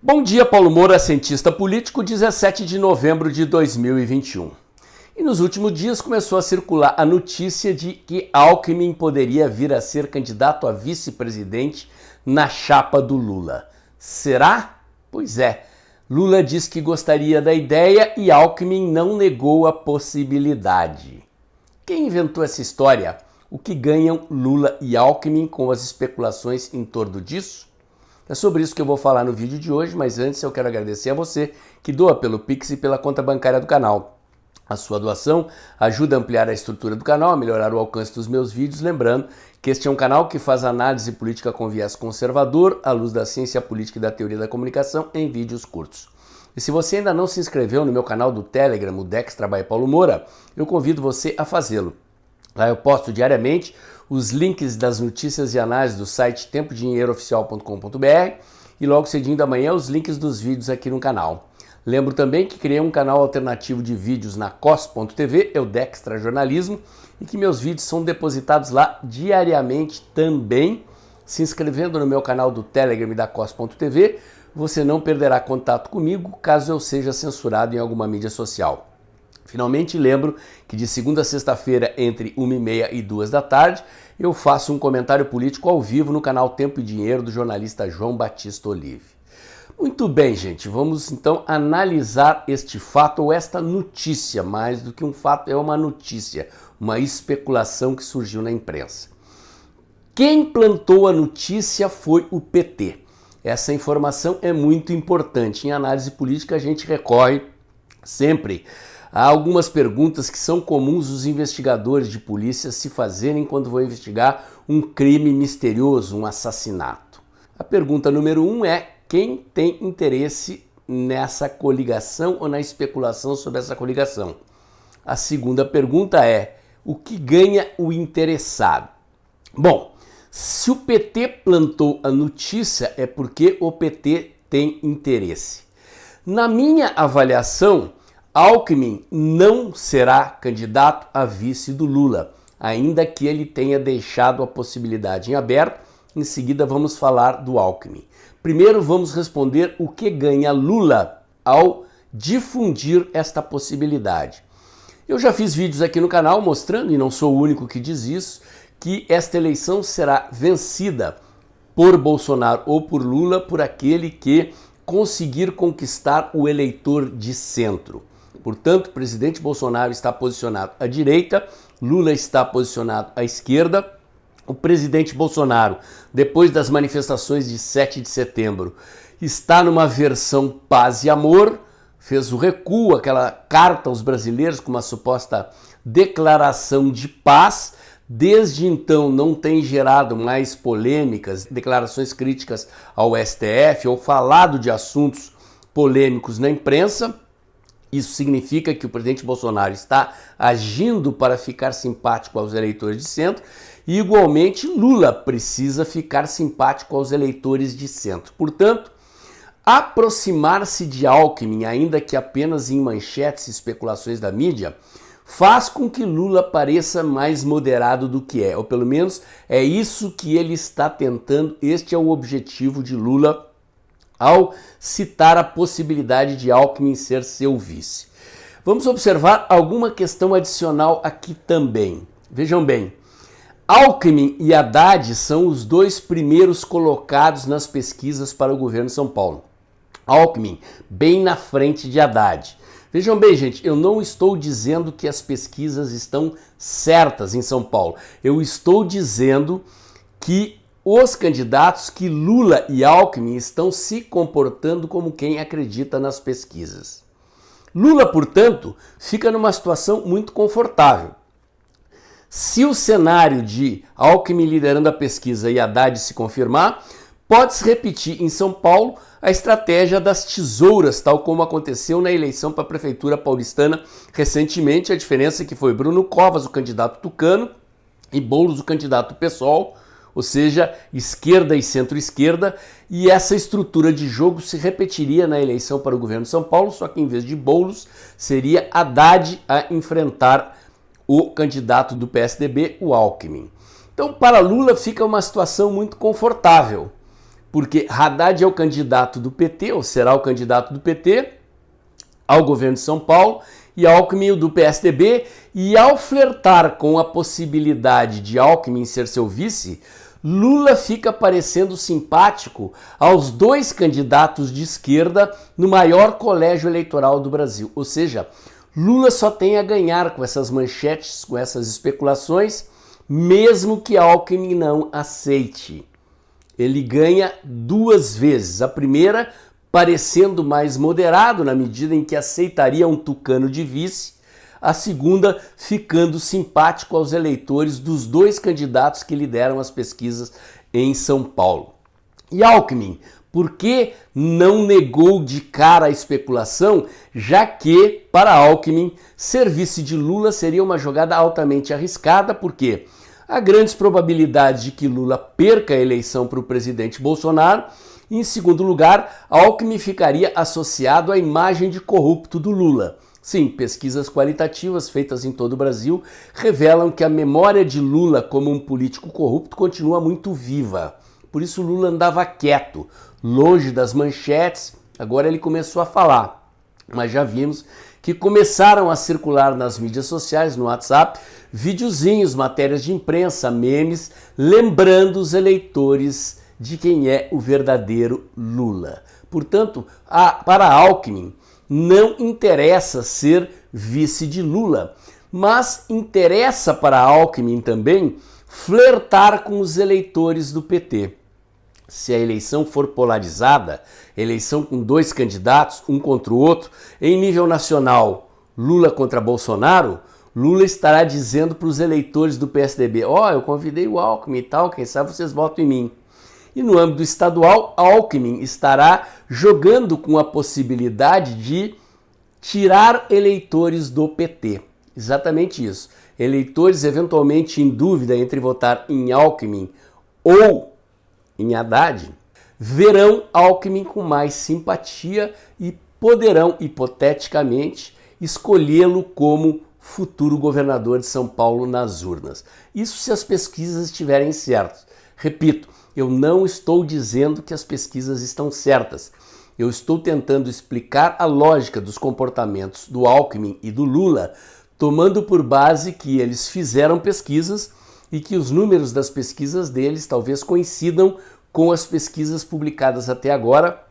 Bom dia, Paulo Moura, cientista político, 17 de novembro de 2021. E nos últimos dias começou a circular a notícia de que Alckmin poderia vir a ser candidato a vice-presidente na chapa do Lula. Será? Pois é, Lula disse que gostaria da ideia e Alckmin não negou a possibilidade. Quem inventou essa história? O que ganham Lula e Alckmin com as especulações em torno disso? É sobre isso que eu vou falar no vídeo de hoje, mas antes eu quero agradecer a você que doa pelo Pix e pela conta bancária do canal. A sua doação ajuda a ampliar a estrutura do canal, a melhorar o alcance dos meus vídeos, lembrando que este é um canal que faz análise política com viés conservador, à luz da ciência política e da teoria da comunicação, em vídeos curtos. E se você ainda não se inscreveu no meu canal do Telegram, o Dextra by Paulo Moura, eu convido você a fazê-lo. Lá eu posto diariamente os links das notícias e análises do site tempodinheirooficial.com.br e logo cedinho da manhã os links dos vídeos aqui no canal. Lembro também que criei um canal alternativo de vídeos na cos.tv, é o Dextra Jornalismo, e que meus vídeos são depositados lá diariamente também. Se inscrevendo no meu canal do Telegram e da cos.tv, você não perderá contato comigo caso eu seja censurado em alguma mídia social. Finalmente lembro que de segunda a sexta-feira, entre 1h30 e 2 da tarde, eu faço um comentário político ao vivo no canal Tempo e Dinheiro do jornalista João Batista Olive. Muito bem, gente, vamos então analisar este fato ou esta notícia, mais do que um fato, é uma notícia, uma especulação que surgiu na imprensa. Quem plantou a notícia foi o PT. Essa informação é muito importante. Em análise política a gente recorre sempre há algumas perguntas que são comuns os investigadores de polícia se fazerem quando vão investigar um crime misterioso, um assassinato. A pergunta número 1 é: quem tem interesse nessa coligação ou na especulação sobre essa coligação? A segunda pergunta é: o que ganha o interessado? Bom, se o PT plantou a notícia é porque o PT tem interesse. Na minha avaliação, Alckmin não será candidato a vice do Lula, ainda que ele tenha deixado a possibilidade em aberto. Em seguida vamos falar do Alckmin. Primeiro vamos responder o que ganha Lula ao difundir esta possibilidade. Eu já fiz vídeos aqui no canal mostrando, e não sou o único que diz isso, que esta eleição será vencida por Bolsonaro ou por Lula por aquele que conseguir conquistar o eleitor de centro. Portanto, o presidente Bolsonaro está posicionado à direita, Lula está posicionado à esquerda. O presidente Bolsonaro, depois das manifestações de 7 de setembro, está numa versão paz e amor, fez o recuo, aquela carta aos brasileiros com uma suposta declaração de paz. Desde então não tem gerado mais polêmicas, declarações críticas ao STF ou falado de assuntos polêmicos na imprensa. Isso significa que o presidente Bolsonaro está agindo para ficar simpático aos eleitores de centro e, igualmente, Lula precisa ficar simpático aos eleitores de centro. Portanto, aproximar-se de Alckmin, ainda que apenas em manchetes e especulações da mídia, faz com que Lula pareça mais moderado do que é, ou pelo menos é isso que ele está tentando. Este é o objetivo de Lula ao citar a possibilidade de Alckmin ser seu vice. Vamos observar alguma questão adicional aqui também. Vejam bem, Alckmin e Haddad são os dois primeiros colocados nas pesquisas para o governo de São Paulo. Alckmin bem na frente de Haddad. Vejam bem, gente, eu não estou dizendo que as pesquisas estão certas em São Paulo. Eu estou dizendo que os candidatos, que Lula e Alckmin estão se comportando como quem acredita nas pesquisas. Lula, portanto, fica numa situação muito confortável. Se o cenário de Alckmin liderando a pesquisa e Haddad se confirmar, pode-se repetir em São Paulo a estratégia das tesouras, tal como aconteceu na eleição para a Prefeitura paulistana recentemente. A diferença é que foi Bruno Covas, o candidato tucano, e Boulos, o candidato PSOL, ou seja, esquerda e centro-esquerda, e essa estrutura de jogo se repetiria na eleição para o governo de São Paulo, só que em vez de Boulos, seria Haddad a enfrentar o candidato do PSDB, o Alckmin. Então, para Lula fica uma situação muito confortável, porque Haddad é o candidato do PT, ou será o candidato do PT, ao governo de São Paulo, e Alckmin o do PSDB, e ao flertar com a possibilidade de Alckmin ser seu vice, Lula fica parecendo simpático aos dois candidatos de esquerda no maior colégio eleitoral do Brasil. Ou seja, Lula só tem a ganhar com essas manchetes, com essas especulações, mesmo que Alckmin não aceite. Ele ganha duas vezes. A primeira, parecendo mais moderado na medida em que aceitaria um tucano de vice. A segunda, ficando simpático aos eleitores dos dois candidatos que lideram as pesquisas em São Paulo. E Alckmin, por que não negou de cara a especulação, já que, para Alckmin, ser vice de Lula seria uma jogada altamente arriscada, porque há grandes probabilidades de que Lula perca a eleição para o presidente Bolsonaro. E, em segundo lugar, Alckmin ficaria associado à imagem de corrupto do Lula. Sim, pesquisas qualitativas feitas em todo o Brasil revelam que a memória de Lula como um político corrupto continua muito viva. Por isso Lula andava quieto, longe das manchetes, agora ele começou a falar. Mas já vimos que começaram a circular nas mídias sociais, no WhatsApp, videozinhos, matérias de imprensa, memes, lembrando os eleitores de quem é o verdadeiro Lula. Portanto, para Alckmin, não interessa ser vice de Lula, mas interessa para Alckmin também flertar com os eleitores do PT. Se a eleição for polarizada, eleição com dois candidatos, um contra o outro, em nível nacional, Lula contra Bolsonaro, Lula estará dizendo para os eleitores do PSDB, eu convidei o Alckmin e tal, quem sabe vocês votam em mim. E no âmbito estadual, Alckmin estará jogando com a possibilidade de tirar eleitores do PT. Exatamente isso. Eleitores eventualmente em dúvida entre votar em Alckmin ou em Haddad, verão Alckmin com mais simpatia e poderão, hipoteticamente, escolhê-lo como futuro governador de São Paulo nas urnas. Isso se as pesquisas estiverem certas. Repito, eu não estou dizendo que as pesquisas estão certas. Eu estou tentando explicar a lógica dos comportamentos do Alckmin e do Lula, tomando por base que eles fizeram pesquisas e que os números das pesquisas deles talvez coincidam com as pesquisas publicadas até agora,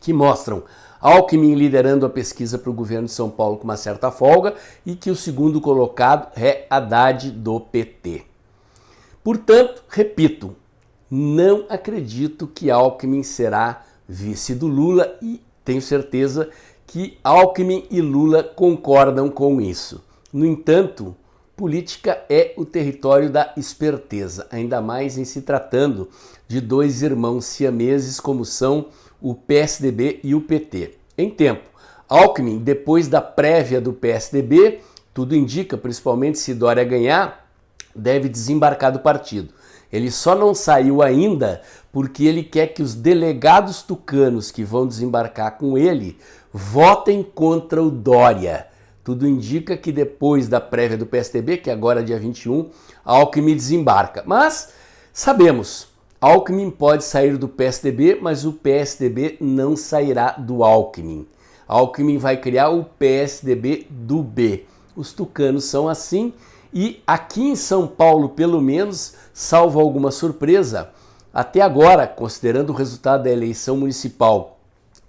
que mostram Alckmin liderando a pesquisa para o governo de São Paulo com uma certa folga e que o segundo colocado é Haddad do PT. Portanto, repito, não acredito que Alckmin será vice do Lula e tenho certeza que Alckmin e Lula concordam com isso. No entanto, política é o território da esperteza, ainda mais em se tratando de dois irmãos siameses como são o PSDB e o PT. Em tempo, Alckmin, depois da prévia do PSDB, tudo indica, principalmente se Dória ganhar, deve desembarcar do partido. Ele só não saiu ainda porque ele quer que os delegados tucanos que vão desembarcar com ele votem contra o Dória. Tudo indica que depois da prévia do PSDB, que agora é dia 21, Alckmin desembarca. Mas sabemos, Alckmin pode sair do PSDB, mas o PSDB não sairá do Alckmin. Alckmin vai criar o PSDB do B. Os tucanos são assim. E aqui em São Paulo, pelo menos, salvo alguma surpresa, até agora, considerando o resultado da eleição municipal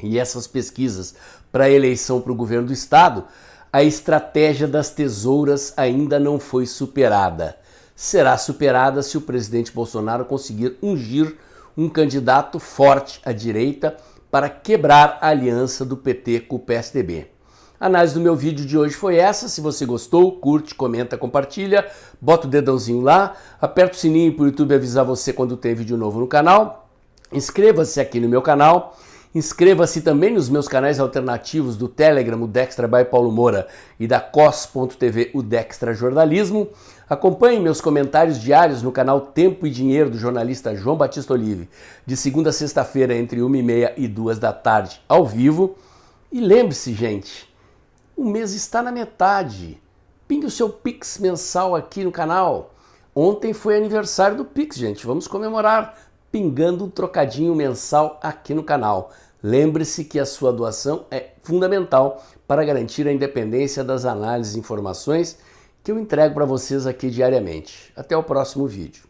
e essas pesquisas para a eleição para o governo do estado, a estratégia das tesouras ainda não foi superada. Será superada se o presidente Bolsonaro conseguir ungir um candidato forte à direita para quebrar a aliança do PT com o PSDB. A análise do meu vídeo de hoje foi essa. Se você gostou, curte, comenta, compartilha, bota o dedãozinho lá, aperta o sininho para o YouTube avisar você quando tem vídeo novo no canal, inscreva-se aqui no meu canal, inscreva-se também nos meus canais alternativos do Telegram, o Dextra by Paulo Moura, e da cos.tv, o Dextra Jornalismo. Acompanhe meus comentários diários no canal Tempo e Dinheiro do jornalista João Batista Olive, de segunda a sexta-feira entre 1h30 e 2 da tarde, ao vivo. E lembre-se, gente, o mês está na metade. Pingue o seu Pix mensal aqui no canal. Ontem foi aniversário do Pix, gente. Vamos comemorar. pingando um trocadinho mensal aqui no canal. Lembre-se que a sua doação é fundamental para garantir a independência das análises e informações que eu entrego para vocês aqui diariamente. Até o próximo vídeo.